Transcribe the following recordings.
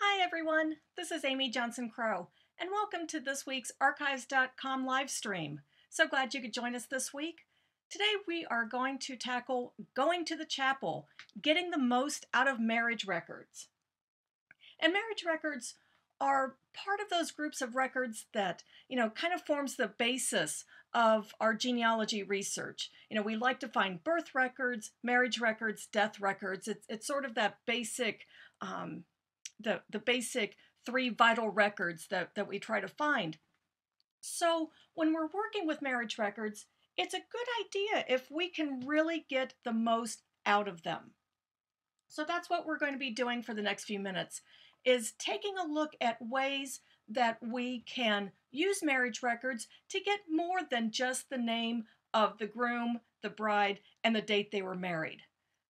Hi everyone, this is Amy Johnson Crow, and welcome to this week's Archives.com live stream. So glad you could join us this week. Today we are going to tackle going to the chapel, getting the most out of marriage records. And marriage records are part of those groups of records that, kind of forms the basis of our genealogy research. We like to find birth records, marriage records, death records. It's sort of that basic the basic three vital records that we try to find. So when we're working with marriage records, it's a good idea if we can really get the most out of them. So that's what we're going to be doing for the next few minutes, is taking a look at ways that we can use marriage records to get more than just the name of the groom, the bride, and the date they were married.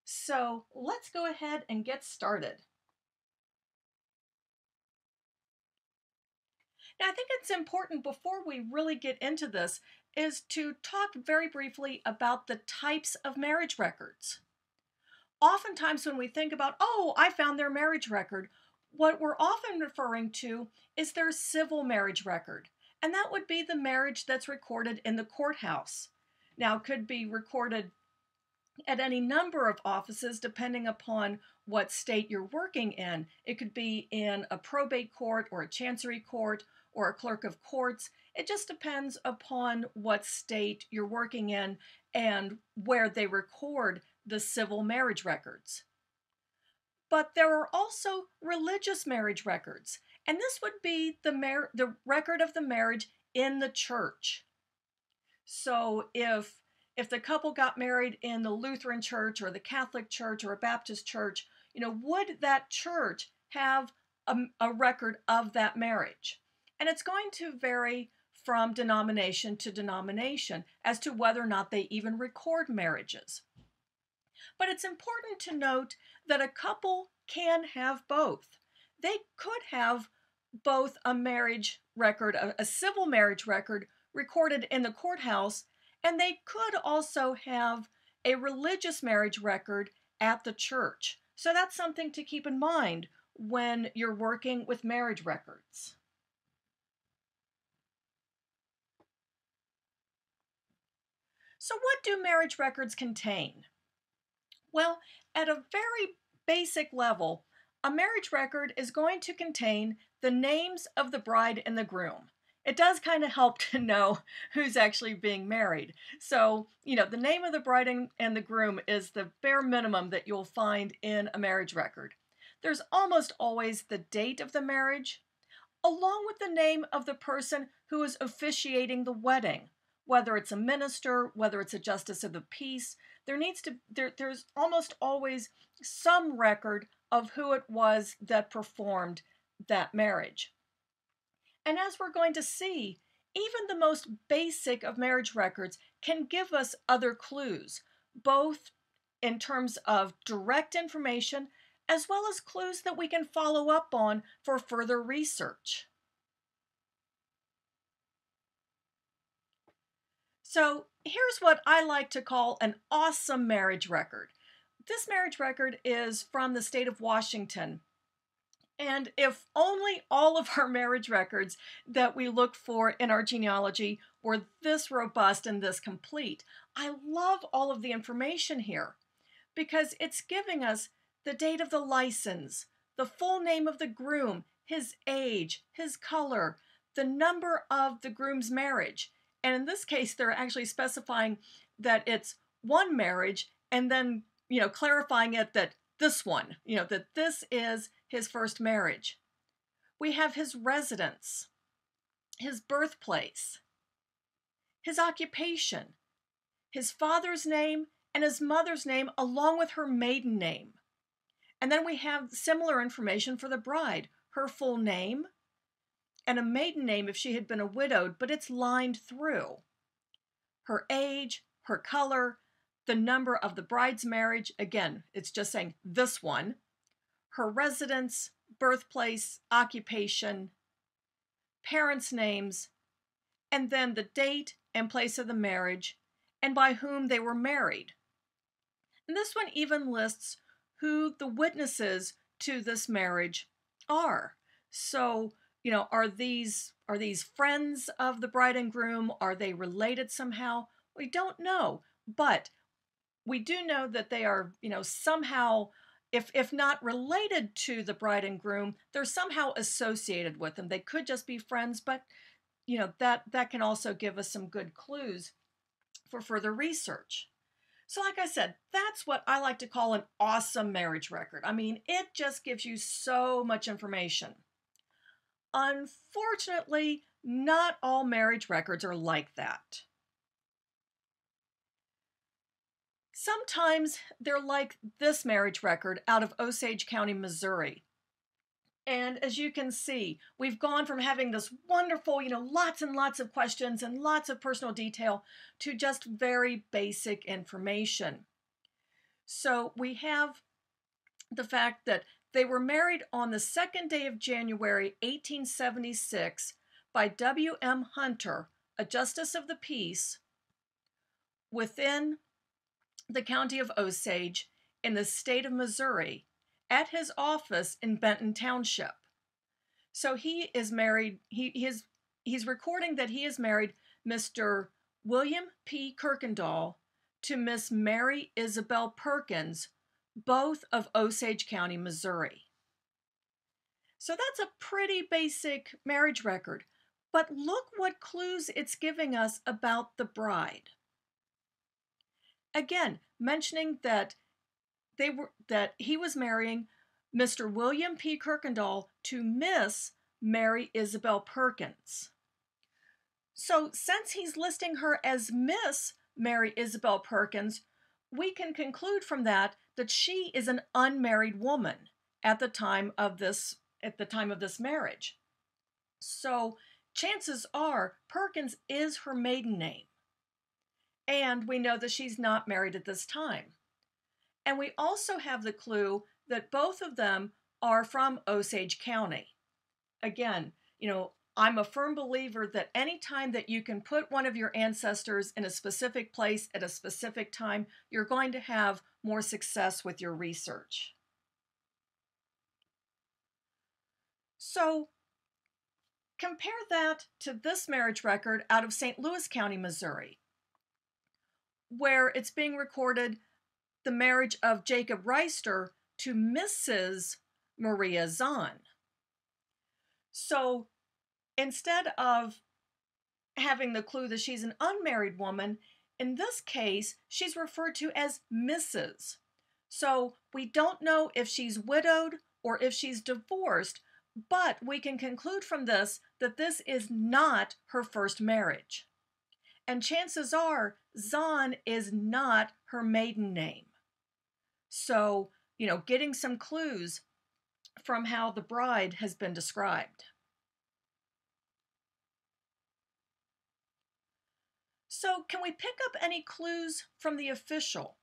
So let's go ahead and get started. Now, I think it's important before we really get into this is to talk very briefly about the types of marriage records. Oftentimes when we think about, oh, I found their marriage record, what we're often referring to is their civil marriage record. And that would be the marriage that's recorded in the courthouse. Now, it could be recorded at any number of offices depending upon what state you're working in. It could be in a probate court or a chancery court or a clerk of courts. It just depends upon what state you're working in and where they record the civil marriage records. But there are also religious marriage records, and this would be the record of the marriage in the church. So if the couple got married in the Lutheran church or the Catholic church or a Baptist church, would that church have a record of that marriage? And it's going to vary from denomination to denomination as to whether or not they even record marriages. But it's important to note that a couple can have both. They could have both a marriage record, a civil marriage record recorded in the courthouse, and they could also have a religious marriage record at the church. So that's something to keep in mind when you're working with marriage records. So what do marriage records contain? Well, at a very basic level, a marriage record is going to contain the names of the bride and the groom. It does kind of help to know who's actually being married. So, the name of the bride and the groom is the bare minimum that you'll find in a marriage record. There's almost always the date of the marriage, along with the name of the person who is officiating the wedding, whether it's a minister, whether it's a justice of the peace. There's almost always some record of who it was that performed that marriage. And as we're going to see, even the most basic of marriage records can give us other clues, both in terms of direct information as well as clues that we can follow up on for further research. So here's what I like to call an awesome marriage record. This marriage record is from the state of Washington. And if only all of our marriage records that we look for in our genealogy were this robust and this complete. I love all of the information here because it's giving us the date of the license, the full name of the groom, his age, his color, the number of the groom's marriage. And in this case, they're actually specifying that it's one marriage and then, clarifying it that this one, that this is his first marriage. We have his residence, his birthplace, his occupation, his father's name, and his mother's name, along with her maiden name. And then we have similar information for the bride, her full name, and a maiden name if she had been a widowed, but it's lined through. Her age, her color, the number of the bride's marriage, again, it's just saying this one, her residence, birthplace, occupation, parents' names, and then the date and place of the marriage, and by whom they were married. And this one even lists who the witnesses to this marriage are. So, are these friends of the bride and groom? Are they related somehow? We don't know, but we do know that they are, somehow, if not related to the bride and groom, they're somehow associated with them. They could just be friends, but that can also give us some good clues for further research. So, like I said, that's what I like to call an awesome marriage record. I mean, it just gives you so much information. Unfortunately, not all marriage records are like that. Sometimes they're like this marriage record out of Osage County, Missouri. And as you can see, we've gone from having this wonderful, lots and lots of questions and lots of personal detail to just very basic information. So we have the fact that they were married on the second day of January, 1876, by W.M. Hunter, a justice of the peace, within the county of Osage in the state of Missouri, at his office in Benton Township. So he is married, he's recording that he has married Mr. William P. Kirkendall to Miss Mary Isabel Perkins, both of Osage County, Missouri. So that's a pretty basic marriage record, but look what clues it's giving us about the bride. Again, mentioning that he was marrying Mr. William P. Kirkendall to Miss Mary Isabel Perkins. So since he's listing her as Miss Mary Isabel Perkins, we can conclude from that she is an unmarried woman at the time of this marriage. So chances are Perkins is her maiden name. And we know that she's not married at this time. And we also have the clue that both of them are from Osage County. Again, I'm a firm believer that any time that you can put one of your ancestors in a specific place at a specific time, you're going to have more success with your research. So compare that to this marriage record out of St. Louis County, Missouri, where it's being recorded the marriage of Jacob Reister to Mrs. Maria Zahn. So instead of having the clue that she's an unmarried woman, in this case, she's referred to as Mrs. So we don't know if she's widowed or if she's divorced, but we can conclude from this that this is not her first marriage. And chances are Zahn is not her maiden name. So, getting some clues from how the bride has been described. So, can we pick up any clues from the official?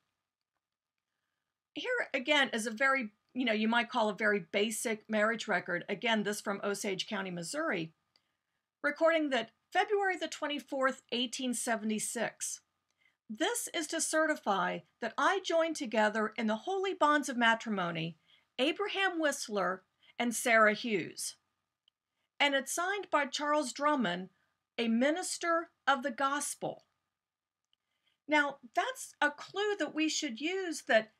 Here again is a very, you might call a very basic marriage record. Again, this from Osage County, Missouri, recording that February the 24th, 1876. This is to certify that I join together in the holy bonds of matrimony Abraham Whistler and Sarah Hughes. And it's signed by Charles Drummond, a minister of the gospel. Now, that's a clue that we should use that,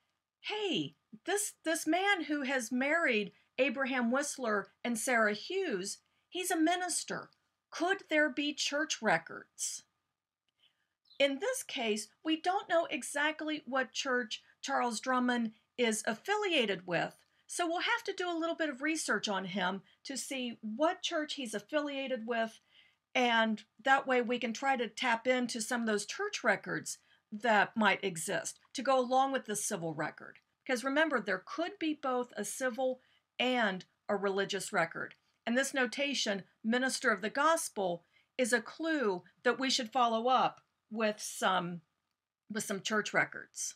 hey, this man who has married Abraham Whistler and Sarah Hughes, he's a minister. Could there be church records? In this case, we don't know exactly what church Charles Drummond is affiliated with, so we'll have to do a little bit of research on him to see what church he's affiliated with, and that way we can try to tap into some of those church records that might exist to go along with the civil record. Because remember, there could be both a civil and a religious record. And this notation, minister of the gospel, is a clue that we should follow up with some church records.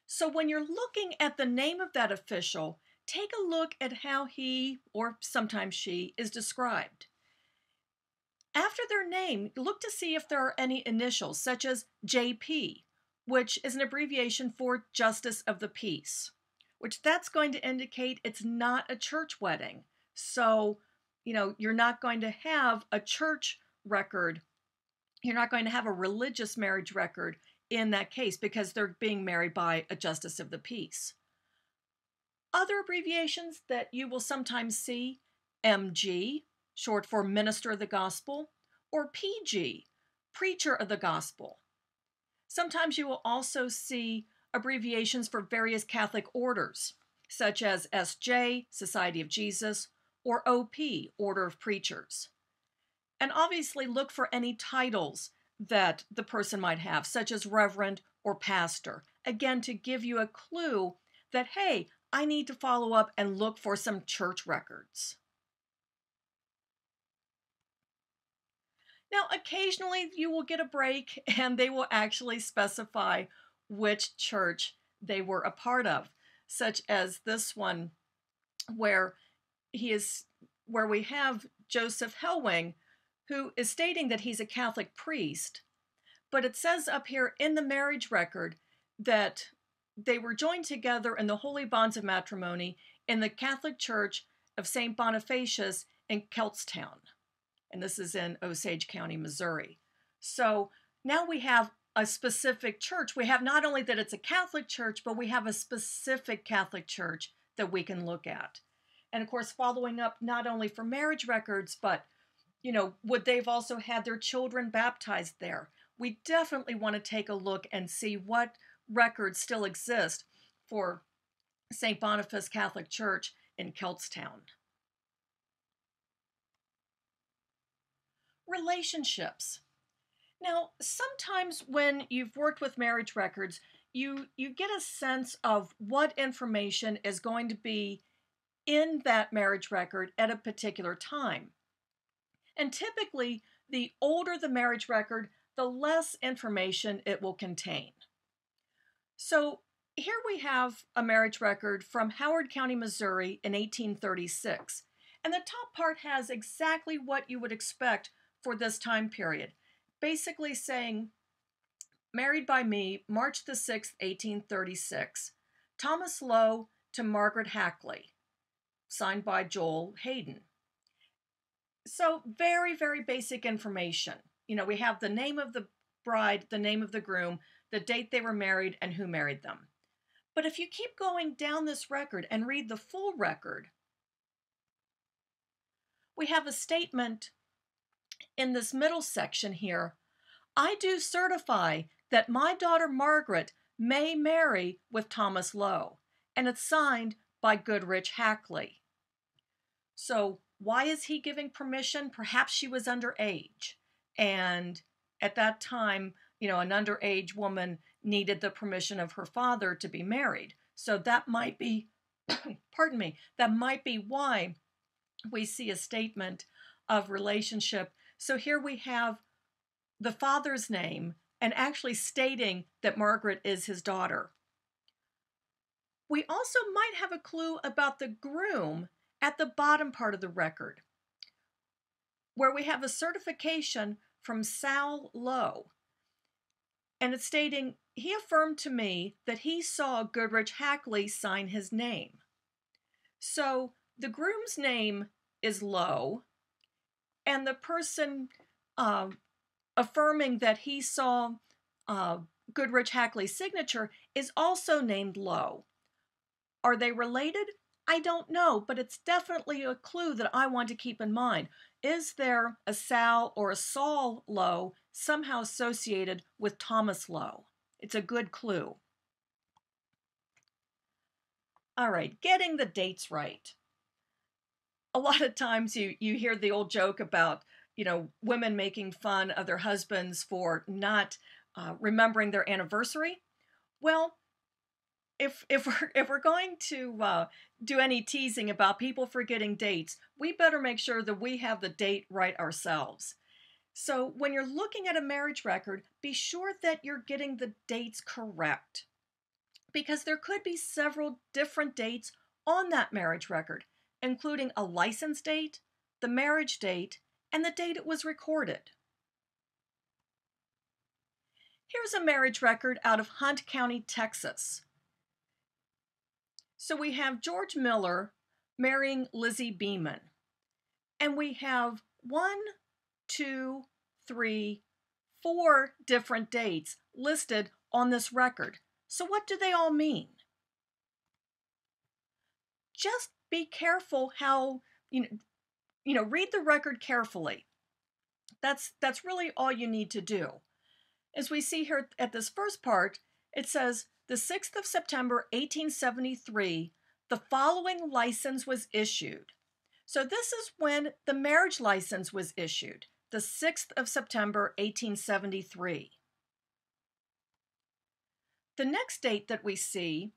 So when you're looking at the name of that official, take a look at how he, or sometimes she, is described. After their name, look to see if there are any initials, such as JP, which is an abbreviation for Justice of the Peace, which that's going to indicate it's not a church wedding. So, you're not going to have a church record. You're not going to have a religious marriage record in that case because they're being married by a justice of the peace. Other abbreviations that you will sometimes see: MG, short for Minister of the Gospel, or PG, Preacher of the Gospel. Sometimes you will also see abbreviations for various Catholic orders, such as SJ, Society of Jesus, or OP, Order of Preachers. And obviously look for any titles that the person might have, such as Reverend or Pastor, again to give you a clue that, hey, I need to follow up and look for some church records. Now, occasionally you will get a break and they will actually specify which church they were a part of, such as this one where we have Joseph Hellwing, who is stating that he's a Catholic priest, but it says up here in the marriage record that they were joined together in the holy bonds of matrimony in the Catholic Church of St. Bonifacius in Keltstown. And this is in Osage County, Missouri. So now we have a specific church. We have not only that it's a Catholic church, but we have a specific Catholic church that we can look at. And of course, following up not only for marriage records, but, would they've also had their children baptized there? We definitely want to take a look and see what records still exist for St. Boniface Catholic Church in Keltstown. Relationships. Now, sometimes when you've worked with marriage records, you get a sense of what information is going to be in that marriage record at a particular time. And typically, the older the marriage record, the less information it will contain. So here we have a marriage record from Howard County, Missouri in 1836. And the top part has exactly what you would expect for this time period. Basically saying, married by me, March the 6th, 1836. Thomas Lowe to Margaret Hackley, signed by Joel Hayden. So very, very basic information. We have the name of the bride, the name of the groom, the date they were married, and who married them. But if you keep going down this record and read the full record, we have a statement in this middle section here: I do certify that my daughter Margaret may marry with Thomas Lowe, and it's signed by Goodrich Hackley. So why is he giving permission? Perhaps she was underage, and at that time, an underage woman needed the permission of her father to be married. So that might be, pardon me, that might be why we see a statement of relationship. So here we have the father's name and actually stating that Margaret is his daughter. We also might have a clue about the groom at the bottom part of the record, where we have a certification from Sal Lowe. And it's stating, he affirmed to me that he saw Goodrich Hackley sign his name. So the groom's name is Lowe, and the person affirming that he saw Goodrich Hackley's signature is also named Lowe. Are they related? I don't know, but it's definitely a clue that I want to keep in mind. Is there a Sal or a Saul Lowe somehow associated with Thomas Lowe? It's a good clue. All right, getting the dates right. A lot of times you hear the old joke about, women making fun of their husbands for not remembering their anniversary. Well, if we're going to do any teasing about people forgetting dates, we better make sure that we have the date right ourselves. So when you're looking at a marriage record, be sure that you're getting the dates correct, because there could be several different dates on that marriage record, including a license date, the marriage date, and the date it was recorded. Here's a marriage record out of Hunt County, Texas. So we have George Miller marrying Lizzie Beeman. And we have 1, 2, 3, 4 different dates listed on this record. So what do they all mean? Just be careful how, read the record carefully. That's really all you need to do. As we see here at this first part, it says the 6th of September, 1873, the following license was issued. So this is when the marriage license was issued, the 6th of September, 1873. The next date that we see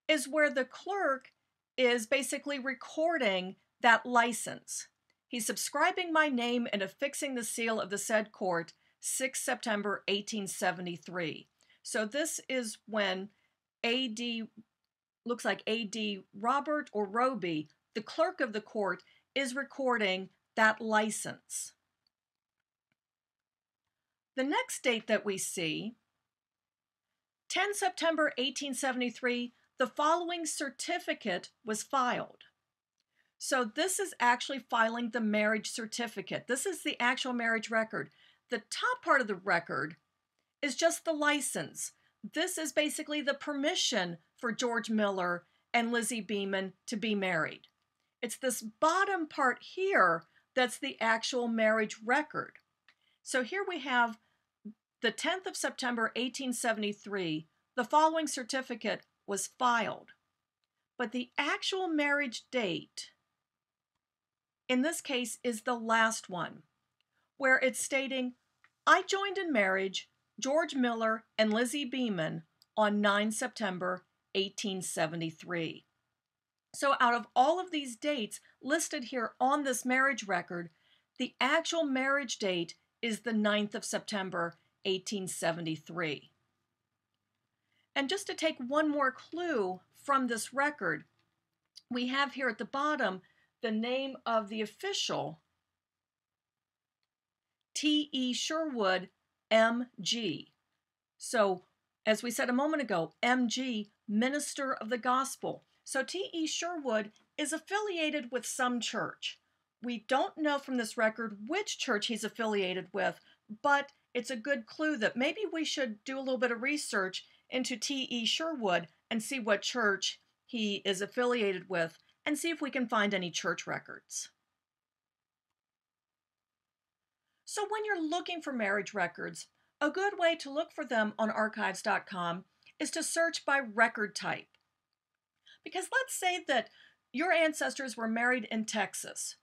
is where the clerk is basically recording that license. He's subscribing my name and affixing the seal of the said court, 6 September 1873. So this is when A.D. looks like A.D. Robert or Roby, the clerk of the court, is recording that license. The next date that we see, 10 September 1873, the following certificate was filed. So this is actually filing the marriage certificate. This is the actual marriage record. The top part of the record is just the license. This is basically the permission for George Miller and Lizzie Beeman to be married. It's this bottom part here that's the actual marriage record. So here we have the 10th of September 1873, the following certificate was filed. But the actual marriage date in this case is the last one, where it's stating, I joined in marriage George Miller and Lizzie Beeman on 9 September 1873. So out of all of these dates listed here on this marriage record, the actual marriage date is the 9th of September 1873. And just to take one more clue from this record, we have here at the bottom the name of the official, T.E. Sherwood, M.G. So, as we said a moment ago, M.G., Minister of the Gospel. So T.E. Sherwood is affiliated with some church. We don't know from this record which church he's affiliated with, but it's a good clue that maybe we should do a little bit of research into T.E. Sherwood and see what church he is affiliated with and see if we can find any church records. So when you're looking for marriage records, a good way to look for them on archives.com is to search by record type. Because let's say that your ancestors were married in Texas.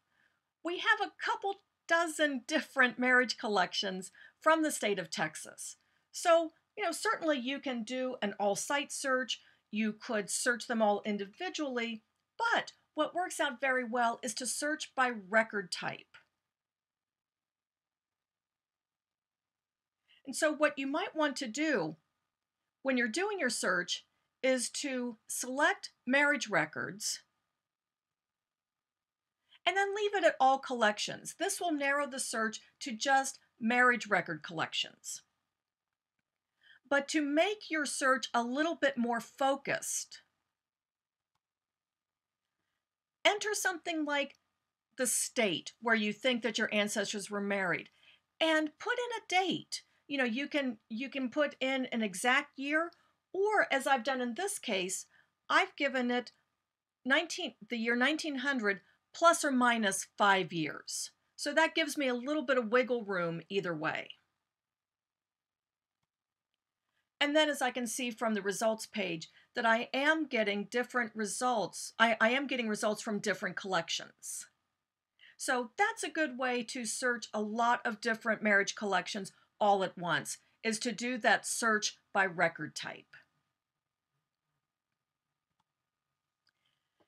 We have a couple dozen different marriage collections from the state of Texas. So, certainly you can do an all-site search. You could search them all individually, but what works out very well is to search by record type. And so what you might want to do when you're doing your search is to select marriage records and then leave it at all collections. This will narrow the search to just marriage record collections. But to make your search a little bit more focused, enter something like the state where you think that your ancestors were married and put in a date. You can put in an exact year, or as I've done in this case, I've given it the year 1900 plus or minus 5 years. So that gives me a little bit of wiggle room either way. And then as I can see from the results page that I am getting different results. I am getting results from different collections. So that's a good way to search a lot of different marriage collections all at once, is to do that search by record type.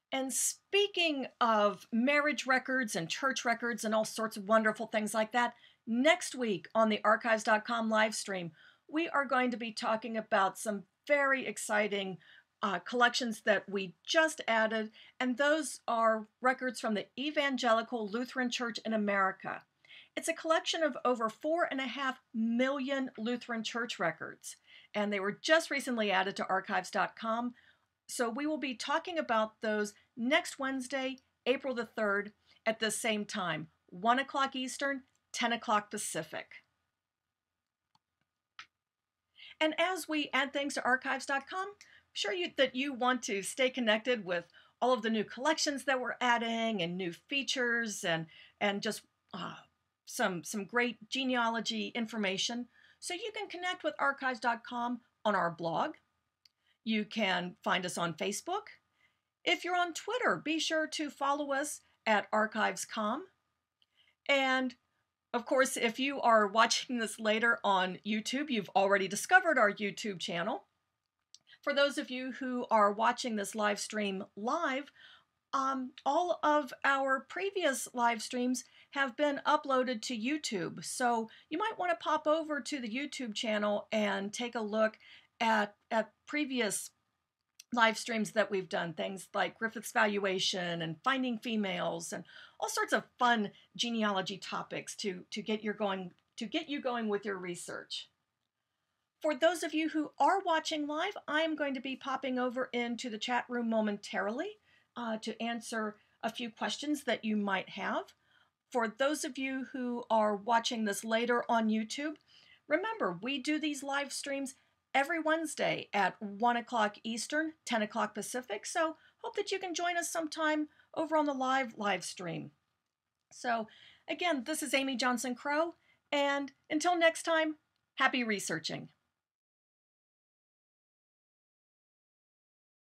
And speaking of marriage records and church records and all sorts of wonderful things like that, next week on the archives.com live stream, we are going to be talking about some very exciting collections that we just added, and those are records from the Evangelical Lutheran Church in America. It's a collection of over 4.5 million Lutheran church records, and they were just recently added to archives.com. So we will be talking about those next Wednesday, April the 3rd, at the same time, 1 o'clock Eastern, 10 o'clock Pacific. And as we add things to archives.com, that you want to stay connected with all of the new collections that we're adding and new features and just some great genealogy information. So you can connect with archives.com on our blog. You can find us on Facebook. If you're on Twitter, be sure to follow us at archives.com. And of course, if you are watching this later on YouTube, you've already discovered our YouTube channel. For those of you who are watching this live stream live, all of our previous live streams have been uploaded to YouTube. So you might want to pop over to the YouTube channel and take a look at previous live streams that we've done, things like Griffith's valuation and finding females and all sorts of fun genealogy topics to get you going with your research. For those of you who are watching live, I'm going to be popping over into the chat room momentarily to answer a few questions that you might have. For those of you who are watching this later on YouTube, remember, we do these live streams every Wednesday at 1 o'clock Eastern, 10 o'clock Pacific. So hope that you can join us sometime over on the live stream. So again, this is Amy Johnson Crow, and until next time, happy researching.